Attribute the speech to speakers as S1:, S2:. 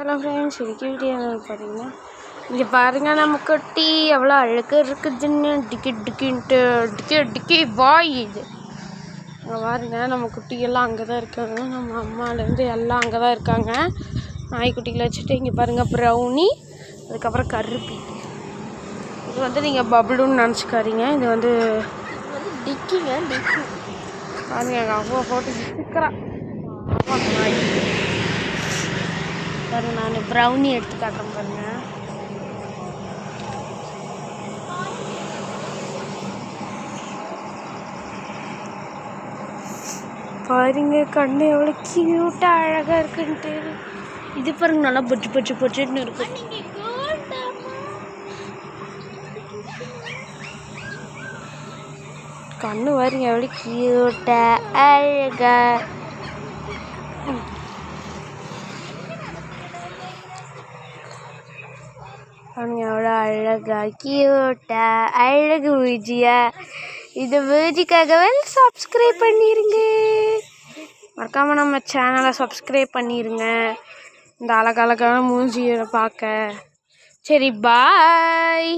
S1: Hello friends, இன்னைக்கு video பார்த்தீங்கன்னா இங்கே பாருங்கள் நம்ம குட்டி எவ்வளோ அழகாக இருக்குதுன்னு டிக்கி வாய் இது. அங்கே பாருங்கள் நம்ம குட்டிகள்லாம் அங்கே தான் இருக்காங்க. நம்ம அம்மாலேருந்து எல்லாம் அங்கே தான் இருக்காங்க. நாய்க்குட்டிகளை வச்சுட்டு இங்கே பாருங்கள் ப்ரௌனி, அதுக்கப்புறம் கருப்பி. இது வந்து நீங்கள் பப்ளுன்னு நினச்சிக்காதீங்க, இது வந்து டிக்கிங்க. பாருங்க எங்கள் அவ்வளோ போட்டு இருக்கிறான். ஆமாம் நாய் பாருங்க. நான் ப்ரௌனி எடுத்து காட்டுறேன் பாருங்க. பாருங்க கண்ணு எவ்வளோ கியூட்டாக அழகாக இருக்குன்ட்டு. இது பாருங்க நல்லா பொச்சுன்னு இருக்கு. கண்ணு பாருங்க எவ்வளோ கியூட்டாக அழகா. பாருங்க எவ்வளோ அழகா கியூட்டா அழகு பூஜியா. இந்த பூஜிக்காகவே சப்ஸ்கிரைப் பண்ணிடுங்க. மறக்காமல் நம்ம சேனலை சப்ஸ்கிரைப் பண்ணிடுங்க, இந்த அழகழகான மூஞ்சியை பார்க்க. சரி பாய்.